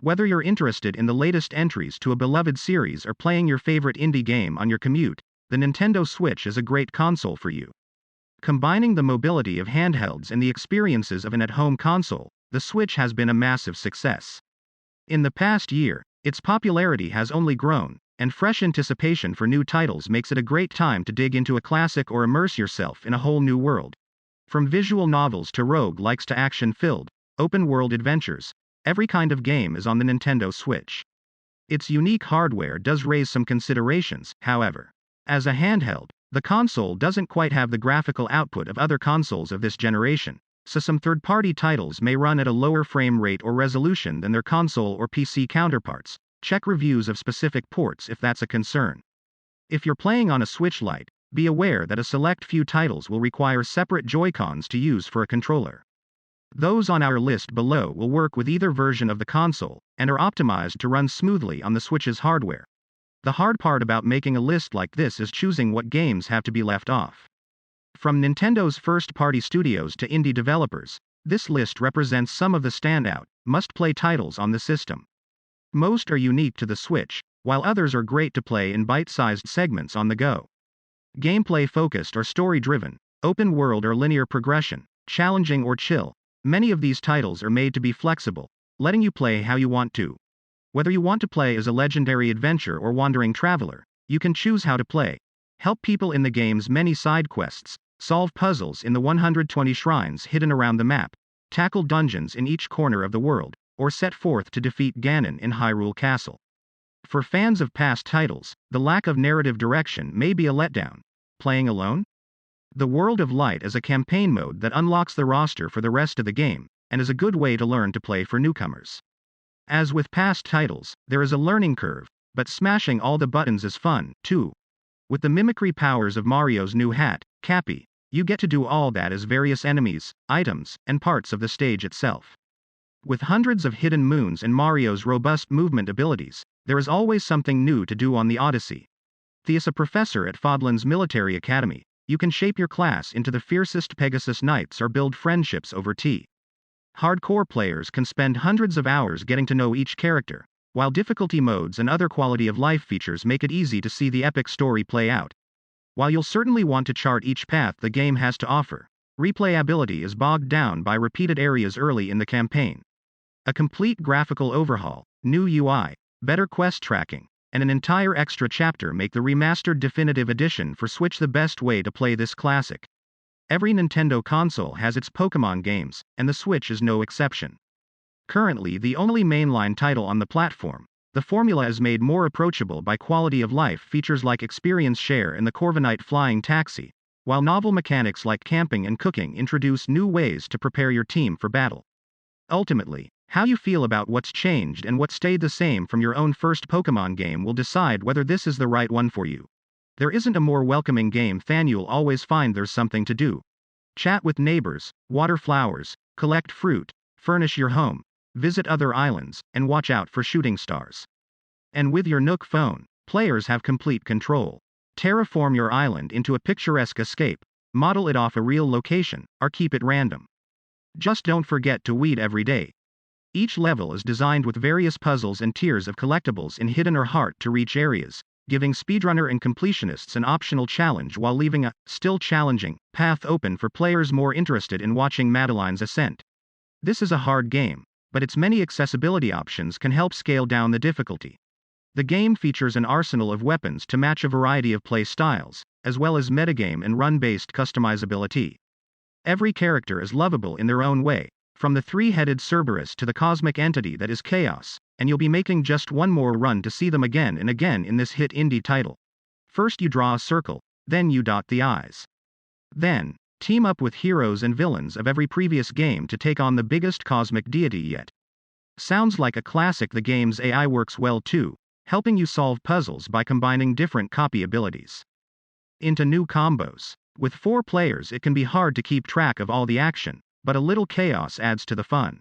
Whether you're interested in the latest entries to a beloved series or playing your favorite indie game on your commute, the Nintendo Switch is a great console for you. Combining the mobility of handhelds and the experiences of an at-home console, the Switch has been a massive success. In the past year, its popularity has only grown, and fresh anticipation for new titles makes it a great time to dig into a classic or immerse yourself in a whole new world. From visual novels to rogue-likes to action-filled, open-world adventures, every kind of game is on the Nintendo Switch. Its unique hardware does raise some considerations, however. As a handheld, the console doesn't quite have the graphical output of other consoles of this generation, so some third-party titles may run at a lower frame rate or resolution than their console or PC counterparts. Check reviews of specific ports if that's a concern. If you're playing on a Switch Lite, be aware that a select few titles will require separate Joy-Cons to use for a controller. Those on our list below will work with either version of the console, and are optimized to run smoothly on the Switch's hardware. The hard part about making a list like this is choosing what games have to be left off. From Nintendo's first-party studios to indie developers, this list represents some of the standout, must-play titles on the system. Most are unique to the Switch, while others are great to play in bite-sized segments on the go. Gameplay-focused or story-driven, open-world or linear progression, challenging or chill, many of these titles are made to be flexible, letting you play how you want to. Whether you want to play as a legendary adventurer or wandering traveler, you can choose how to play. Help people in the game's many side quests, solve puzzles in the 120 shrines hidden around the map, tackle dungeons in each corner of the world, or set forth to defeat Ganon in Hyrule Castle. For fans of past titles, the lack of narrative direction may be a letdown. Playing alone? The World of Light is a campaign mode that unlocks the roster for the rest of the game, and is a good way to learn to play for newcomers. As with past titles, there is a learning curve, but smashing all the buttons is fun, too. With the mimicry powers of Mario's new hat, Cappy, you get to do all that as various enemies, items, and parts of the stage itself. With hundreds of hidden moons and Mario's robust movement abilities, there is always something new to do on the Odyssey. Thea's a professor at Fodlan's Military Academy. You can shape your class into the fiercest Pegasus Knights or build friendships over tea. Hardcore players can spend hundreds of hours getting to know each character, while difficulty modes and other quality-of-life features make it easy to see the epic story play out. While you'll certainly want to chart each path the game has to offer, replayability is bogged down by repeated areas early in the campaign. A complete graphical overhaul, new UI, better quest tracking, and an entire extra chapter make the remastered definitive edition for Switch the best way to play this classic. Every Nintendo console has its Pokémon games, and the Switch is no exception. Currently the only mainline title on the platform, the formula is made more approachable by quality-of-life features like Experience Share and the Corviknight Flying Taxi, while novel mechanics like camping and cooking introduce new ways to prepare your team for battle. Ultimately, how you feel about what's changed and what stayed the same from your own first Pokémon game will decide whether this is the right one for you. There isn't a more welcoming game fan. You'll always find there's something to do. Chat with neighbors, water flowers, collect fruit, furnish your home, visit other islands, and watch out for shooting stars. And with your Nook phone, players have complete control. Terraform your island into a picturesque escape, model it off a real location, or keep it random. Just don't forget to weed every day. Each level is designed with various puzzles and tiers of collectibles in hidden or hard-to-reach areas, giving speedrunner and completionists an optional challenge while leaving a, still challenging, path open for players more interested in watching Madeline's ascent. This is a hard game, but its many accessibility options can help scale down the difficulty. The game features an arsenal of weapons to match a variety of play styles, as well as metagame and run-based customizability. Every character is lovable in their own way, from the three-headed Cerberus to the cosmic entity that is Chaos, and you'll be making just one more run to see them again and again in this hit indie title. First you draw a circle, then you dot the I's. Then, team up with heroes and villains of every previous game to take on the biggest cosmic deity yet. Sounds like a classic. The game's AI works well too, helping you solve puzzles by combining different copy abilities into new combos. With 4 players it can be hard to keep track of all the action, but a little chaos adds to the fun.